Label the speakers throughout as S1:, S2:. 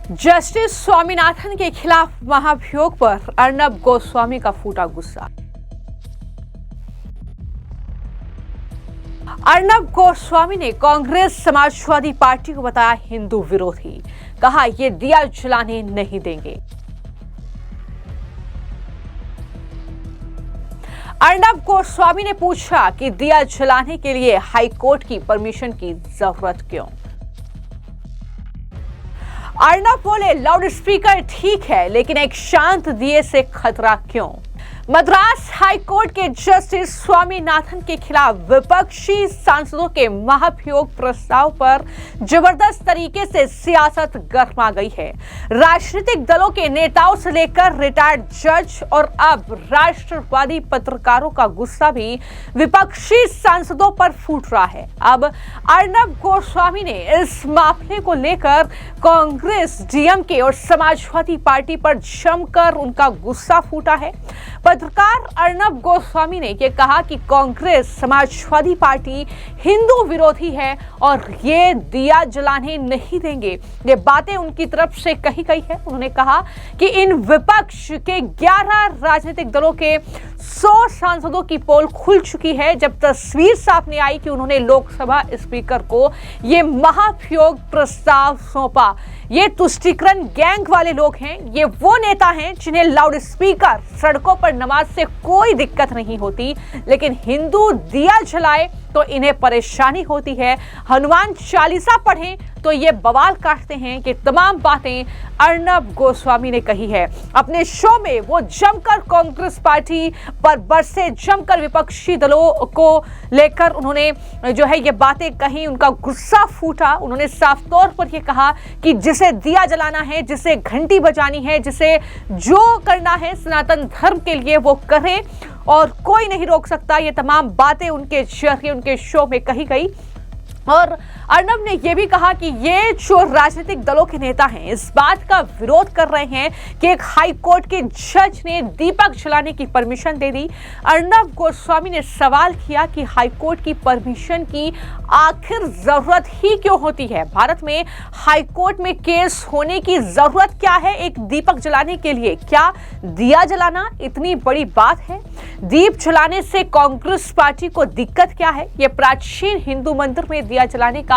S1: Justice Swaminathan के खिलाफ महाभियोग पर अर्नब गोस्वामी का फूटा गुस्सा। अर्नब गोस्वामी ने कांग्रेस समाजवादी पार्टी को बताया हिंदू विरोधी, कहा ये दिया जलाने नहीं देंगे। अर्नब गोस्वामी ने पूछा कि दिया जलाने के लिए हाईकोर्ट की परमिशन की जरूरत क्यों। अर्नब बोले लाउड स्पीकर ठीक है, लेकिन एक शांत दिए से खतरा क्यों। मद्रास हाईकोर्ट के जस्टिस स्वामीनाथन के खिलाफ विपक्षी सांसदों के महाभियोग प्रस्ताव पर जबरदस्त तरीके से सियासत गर्मा गई है। राजनीतिक दलों के नेताओं से लेकर रिटायर्ड जज और अब राष्ट्रवादी पत्रकारों का गुस्सा भी विपक्षी सांसदों पर फूट रहा है। अब अर्नब गोस्वामी ने इस मामले को लेकर कांग्रेस, डीएमके और समाजवादी पार्टी पर जमकर उनका गुस्सा फूटा है। पत्रकार अर्नब गोस्वामी ने यह कहा कि कांग्रेस समाजवादी पार्टी हिंदू विरोधी है और ये दिया जलाने नहीं देंगे। ये बातें उनकी तरफ से कही गई है। उन्होंने कहा कि इन विपक्ष के 11 राजनीतिक दलों के 100 सांसदों की पोल खुल चुकी है जब तस्वीर सामने आई कि उन्होंने लोकसभा स्पीकर को ये महाभियोग प्रस्ताव सौंपा। ये तुष्टीकरण गैंग वाले लोग हैं। ये वो नेता हैं जिन्हें लाउड स्पीकर, सड़कों पर नमाज से कोई दिक्कत नहीं होती, लेकिन हिंदू दिया जलाए तो इन्हें परेशानी होती है। हनुमान चालीसा पढ़ें तो ये बवाल काटते हैं। ये तमाम बातें अर्नब गोस्वामी ने कही है। अपने शो में वो जमकर कांग्रेस पार्टी पर बरसे, जमकर विपक्षी दलों को लेकर उन्होंने जो है ये बातें कही, उनका गुस्सा फूटा। उन्होंने साफ तौर पर ये कहा कि जिसे दिया जलाना है, जिसे घंटी बजानी है, जिसे जो करना है सनातन धर्म के लिए वो करे और कोई नहीं रोक सकता। ये तमाम बातें उनके जरिए उनके शो में कही गई। और अर्नब ने यह भी कहा कि ये जो राजनीतिक दलों के नेता हैं इस बात का विरोध कर रहे हैं कि एक हाई कोर्ट के जज ने दीपक जलाने की परमिशन दे दी। अर्नब गोस्वामी ने सवाल किया कि हाई कोर्ट की परमिशन की आखिर जरूरत ही क्यों होती है। भारत में हाई कोर्ट में केस होने की जरूरत क्या है एक दीपक जलाने के लिए? क्या दिया जलाना इतनी बड़ी बात है? दीप जलाने से कांग्रेस पार्टी को दिक्कत क्या है? ये प्राचीन हिंदू मंदिर में दिया जलाने का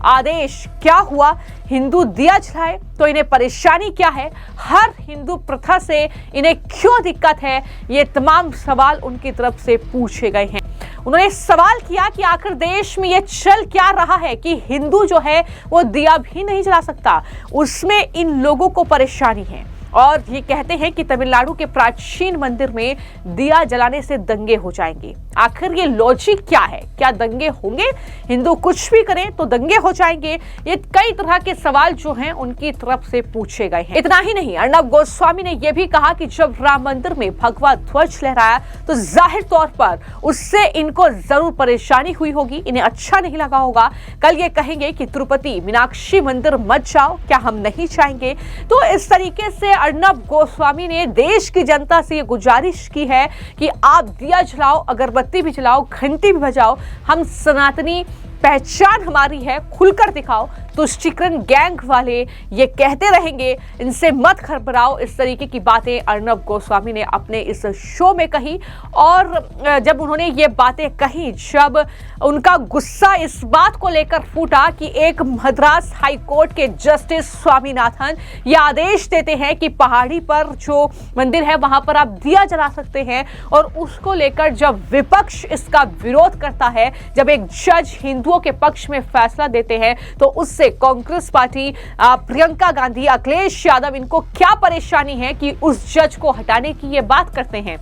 S1: आदेश क्या हुआ? हिंदू दिया जलाए तो इन्हें परेशानी क्या है? हर हिंदू प्रथा से इन्हें क्यों दिक्कत है? ये तमाम सवाल उनकी तरफ से पूछे गए हैं। उन्होंने सवाल किया कि आखिर देश में ये चल क्या रहा है कि हिंदू जो है वो दिया भी नहीं जला सकता, उसमें इन लोगों को परेशानी है। और ये कहते हैं कि तमिलनाडु के प्राचीन मंदिर में दिया जलाने से दंगे हो जाएंगे। आखिर ये लॉजिक क्या है? क्या दंगे होंगे? हिंदू कुछ भी करें तो दंगे हो जाएंगे? ये कई तरह के सवाल जो हैं उनकी तरफ से पूछे गए हैं। इतना ही नहीं, अर्नब गोस्वामी ने यह भी कहा कि जब राम मंदिर में भगवा ध्वज लहराया तो जाहिर तौर पर उससे इनको जरूर परेशानी हुई होगी, इन्हें अच्छा नहीं लगा होगा। कल ये कहेंगे कि तिरुपति मीनाक्षी मंदिर मत जाओ, क्या हम नहीं चाहेंगे? तो इस तरीके से अर्नब गोस्वामी ने देश की जनता से ये गुजारिश की है कि आप दिया जलाओ, अगरबत्ती भी जलाओ, घंटी भी बजाओ, हम सनातनी पहचान हमारी है, खुलकर दिखाओ। तुष्टीकरण गैंग वाले ये कहते रहेंगे, इनसे मत घबराओ। इस तरीके की बातें अर्नब गोस्वामी ने अपने इस शो में कही। और जब उन्होंने ये बातें कही, जब उनका गुस्सा इस बात को लेकर फूटा कि एक मद्रास हाई कोर्ट के जस्टिस स्वामीनाथन ये आदेश देते हैं कि पहाड़ी पर जो मंदिर है वहां पर आप दिया जला सकते हैं, और उसको लेकर जब विपक्ष इसका विरोध करता है, जब एक जज हिंदुओं के पक्ष में फैसला देते हैं, तो उससे कांग्रेस पार्टी, प्रियंका गांधी, अखिलेश यादव, इनको क्या परेशानी है कि उस जज को हटाने की ये बात करते हैं।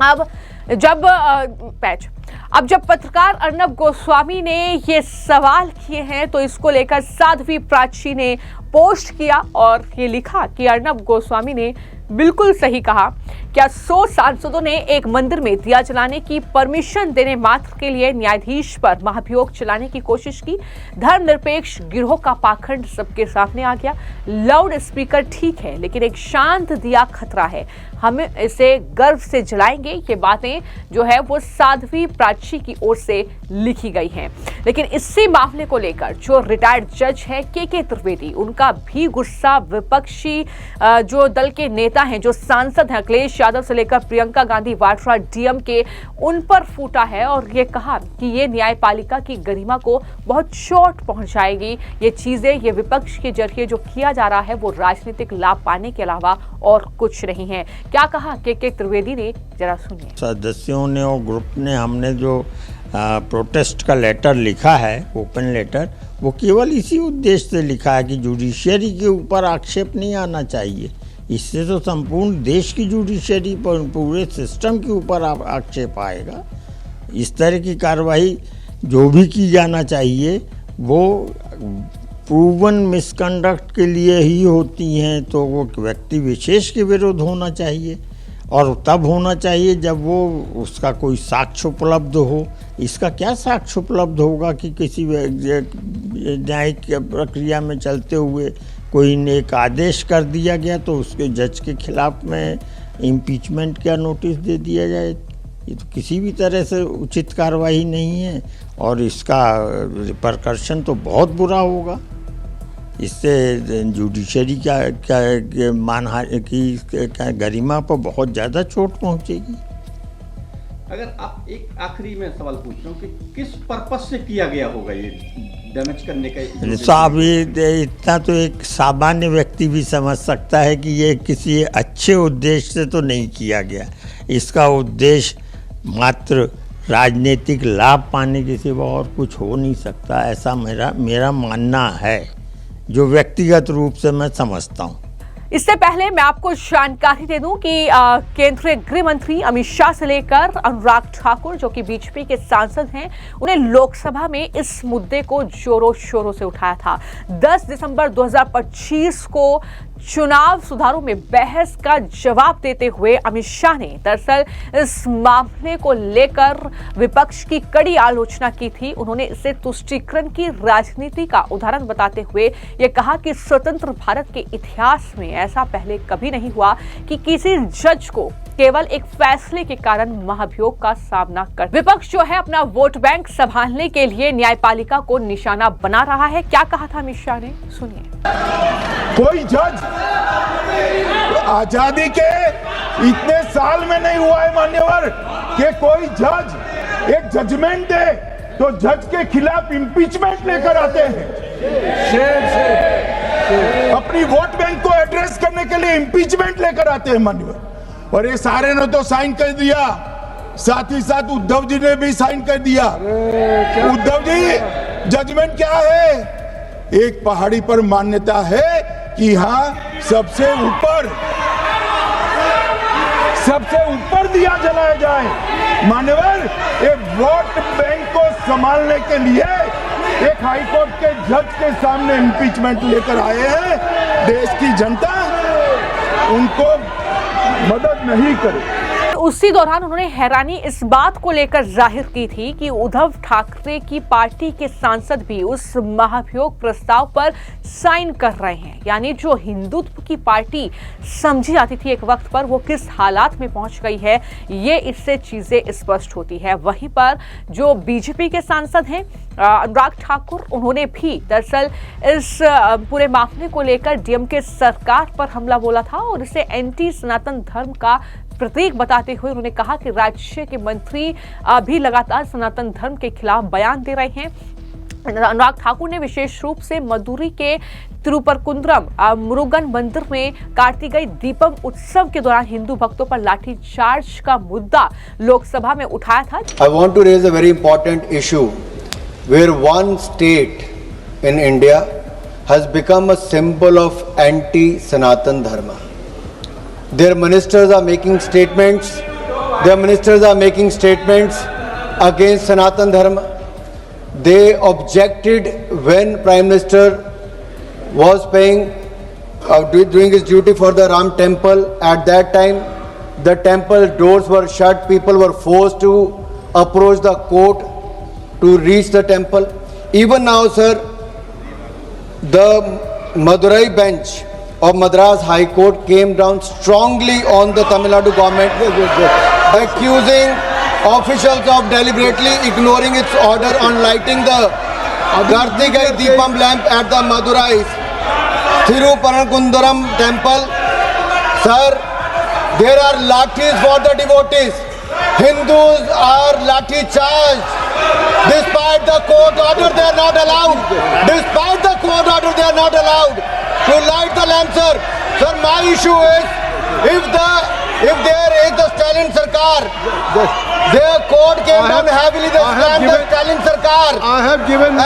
S1: अब जब पत्रकार अर्नब गोस्वामी ने ये सवाल किए हैं तो इसको लेकर साध्वी प्राची ने पोस्ट किया और ये लिखा कि अर्नब गोस्वामी ने बिल्कुल सही कहा। क्या 100 सांसदों ने एक मंदिर में दिया जलाने की परमिशन देने मात्र के लिए न्यायाधीश पर महाभियोग चलाने की कोशिश की? धर्मनिरपेक्ष गिरोह का पाखंड सबके सामने आ गया। लाउड स्पीकर ठीक है, लेकिन एक शांत दिया खतरा है। हम इसे गर्व से जलाएंगे। ये बातें जो है वो साध्वी प्राची की ओर से लिखी गई हैं। लेकिन इसी मामले को लेकर जो रिटायर्ड जज है के त्रिवेदी, उनका भी गुस्सा विपक्षी जो दल के नेता हैं, जो सांसद हैं अखिलेश यादव से लेकर प्रियंका गांधी वाड्रा डीएम के, उन पर फूटा है और ये कहा कि ये न्यायपालिका की गरिमा को बहुत चोट पहुंचाएगी। ये चीजें, ये विपक्ष के जरिए जो किया जा रहा है वो राजनीतिक लाभ पाने के अलावा और कुछ नहीं है। क्या कहा के त्रिवेदी ने, जरा सुनिए।
S2: सदस्यों ने और ग्रुप ने, हमने जो प्रोटेस्ट का लेटर लिखा है, ओपन लेटर, वो केवल इसी उद्देश्य से लिखा है कि जुडिशियरी के ऊपर आक्षेप नहीं आना चाहिए। इससे तो संपूर्ण देश की जुडिशियरी पर, पूरे सिस्टम के ऊपर आक्षेप आएगा। इस तरह की कार्रवाई जो भी की जाना चाहिए वो प्रूवन मिसकंडक्ट के लिए ही होती हैं, तो वो व्यक्ति विशेष के विरुद्ध होना चाहिए और तब होना चाहिए जब वो उसका कोई साक्ष्य उपलब्ध हो। इसका क्या साक्ष्य उपलब्ध होगा कि किसी न्यायिक प्रक्रिया में चलते हुए कोई ने एक आदेश कर दिया गया तो उसके जज के खिलाफ में इम्पीचमेंट का नोटिस दे दिया जाए? ये तो किसी भी तरह से उचित कार्रवाई नहीं है और इसका रिपरकशन तो बहुत बुरा होगा। इससे जुडिशरी क्या मानहानि की गरिमा पर बहुत ज़्यादा चोट पहुंचेगी।
S3: अगर आप एक आखिरी में सवाल पूछ रहा हूँ कि किस पर्पस से किया गया होगा ये डैमेज करने का?
S2: साहब, ये इतना तो एक सामान्य व्यक्ति भी समझ सकता है कि ये किसी अच्छे उद्देश्य से तो नहीं किया गया। इसका उद्देश्य मात्र राजनीतिक लाभ पाने के सिवा और कुछ हो नहीं सकता, ऐसा मेरा मानना है, जो व्यक्तिगत रूप से मैं समझता हूँ।
S1: इससे पहले मैं आपको जानकारी दे दूं कि केंद्रीय गृह मंत्री अमित शाह से लेकर अनुराग ठाकुर, जो कि बीजेपी के सांसद हैं, उन्हें लोकसभा में इस मुद्दे को जोरों शोरों से उठाया था। 10 दिसंबर 2025 को चुनाव सुधारों में बहस का जवाब देते हुए अमित शाह ने दरअसल इस मामले को लेकर विपक्ष की कड़ी आलोचना की थी। उन्होंने इसे तुष्टीकरण की राजनीति का उदाहरण बताते हुए ये कहा कि स्वतंत्र भारत के इतिहास में ऐसा पहले कभी नहीं हुआ कि किसी जज को केवल एक फैसले के कारण महाभियोग का सामना कर। विपक्ष जो है अपना वोट बैंक संभालने के लिए न्यायपालिका को निशाना बना रहा है। क्या कहा था अमित शाह ने, सुनिए।
S4: कोई जज आजादी के इतने साल में नहीं हुआ है मान्यवर कि कोई जज एक जजमेंट दे तो जज के खिलाफ इंपीचमेंट लेकर आते हैं। अपनी वोट बैंक को एड्रेस करने के लिए इंपीचमेंट लेकर आते हैं मान्यवर। और ये सारे ने तो साइन कर दिया, साथ ही साथ उद्धव जी ने भी साइन कर दिया। उद्धव जी, जजमेंट क्या है? एक पहाड़ी पर मान्यता है कि हाँ सबसे ऊपर दिया जलाया जाए। मान्यवर, एक वोट बैंक को संभालने के लिए एक हाईकोर्ट के जज के सामने इंपीचमेंट लेकर आए हैं। देश की जनता उनको मदद नहीं करे।
S1: उसी दौरान उन्होंने हैरानी इस बात को लेकर जाहिर की थी कि उद्धव ठाकरे की पार्टी के सांसद भी उस महाभियोग प्रस्ताव पर साइन कर रहे हैं। यानी जो हिंदुत्व की पार्टी समझी जाती थी एक वक्त पर, वो किस हालात में पहुंच गई है, ये इससे चीजें स्पष्ट होती है। वहीं पर जो बीजेपी के सांसद हैं अनुराग ठाकुर, उन्होंने भी दरअसल इस पूरे मामले को लेकर डीएमके सरकार पर हमला बोला था और इसे एंटी सनातन धर्म का प्रतीक बताते हुए उन्होंने कहा कि राज्य के मंत्री भी लगातार सनातन धर्म के खिलाफ बयान दे रहे हैं। अनुराग ठाकुर ने विशेष रूप से मदुरई के तिरुपरकुंद्रम मुरुगन मंदिर में कार्तिकेय दीपम उत्सव के दौरान हिंदू भक्तों पर लाठीचार्ज का मुद्दा लोकसभा में उठाया था।
S5: I want to raise a very important issue where one state in India has become a symbol of anti-Sanatan Dharma. Their ministers are making statements. Against Sanatan Dharma. They objected when Prime Minister was paying doing his duty for the Ram temple. At that time, the temple doors were shut. People were forced to approach the court to reach the temple. Even now, sir, the Madurai bench of Madras High Court came down strongly on the Tamil Nadu government, accusing officials of deliberately ignoring its order on lighting the Kartikai Deepam lamp at the Madurai Thiruparankundaram temple. Sir, there are lathis for the devotees. Hindus are lathi charged. Despite the court order, they are not allowed. Despite the court order, they are not allowed to light the lamp, sir. Sir, my issue is, if there is the Stalin Sarkar, their court came down heavily. They slammed the Stalin Sarkar.
S6: I have given
S5: I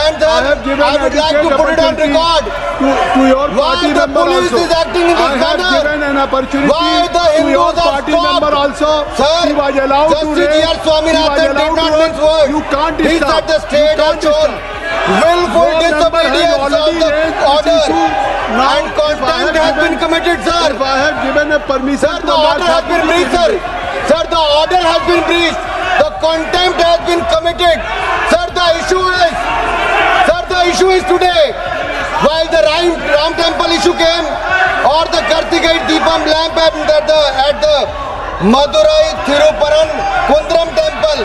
S5: would like to put it on record.
S6: to your
S5: Why
S6: party
S5: the
S6: member
S5: police
S6: also.
S5: is acting in this
S6: I have
S5: manner?
S6: given an opportunity
S5: Why the
S6: to your
S5: Hindus are
S6: party
S5: stopped?
S6: member also.
S5: Sir,
S6: He was allowed to
S5: Justice
S6: raise.
S5: G.R. Swaminathan did not mince words.
S6: You can't
S5: He
S6: stop.
S5: said the state
S6: You
S5: has
S6: can't
S5: shown
S6: stop.
S5: willful
S6: Your member has
S5: disobedience of
S6: already
S5: the
S6: raised this
S5: order,
S6: issue. Now,
S5: and contempt has been committed, sir.
S6: If I have given a permission
S5: Sir,
S6: to
S5: the
S6: I'm not
S5: order has
S6: happy
S5: been
S6: to
S5: breached,
S6: give
S5: sir.
S6: it.
S5: Sir, the order has been breached. The contempt has been committed. Sir, the issue is today, while the Ram temple issue came, or the Kartikai Deepam lamp at the Madurai Thiruparan Kundram temple.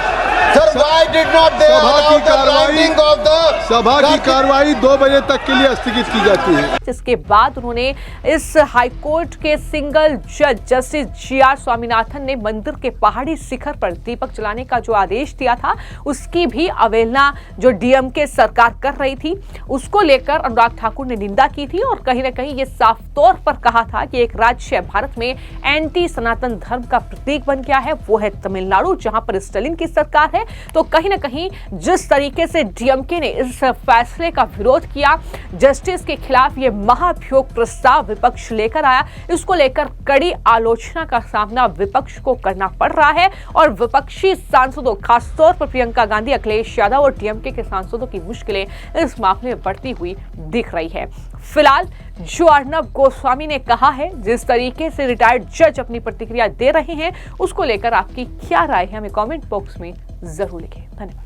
S5: Sir, why did not they allow the lighting of the
S6: सभा की कार्रवाई 2 बजे तक के लिए स्थगित की जाती है।
S1: जिसके बाद उन्होंने इस हाईकोर्ट के सिंगल जज जस्टिस जी.आर. स्वामीनाथन ने मंदिर के पहाड़ी शिखर पर दीपक जलाने का जो आदेश दिया था, उसकी भी अवहेलना जो डीएमके सरकार कर रही थी, उसको लेकर अनुराग ठाकुर ने निंदा की थी और कहीं ना कहीं ये साफ तौर पर कहा था कि एक राज्य भारत में एंटी सनातन धर्म का प्रतीक बन गया है, वो है तमिलनाडु, जहां पर स्टालिन की सरकार है। तो कहीं ना कहीं जिस तरीके से डीएमके ने इस फैसले का विरोध किया, जस्टिस के खिलाफ ये महाभियोग प्रस्ताव विपक्ष लेकर आया, इसको लेकर कड़ी आलोचना का सामना विपक्ष को करना पड़ रहा है और विपक्षी सांसदों, खासतौर पर प्रियंका गांधी, अखिलेश यादव और डीएमके के सांसदों की मुश्किलें इस मामले में बढ़ती हुई दिख रही है। फिलहाल जो अर्नब गोस्वामी ने कहा है, जिस तरीके से रिटायर्ड जज अपनी प्रतिक्रिया दे रहे हैं, उसको लेकर आपकी क्या राय है, हमें कमेंट बॉक्स में जरूर लिखें। धन्यवाद।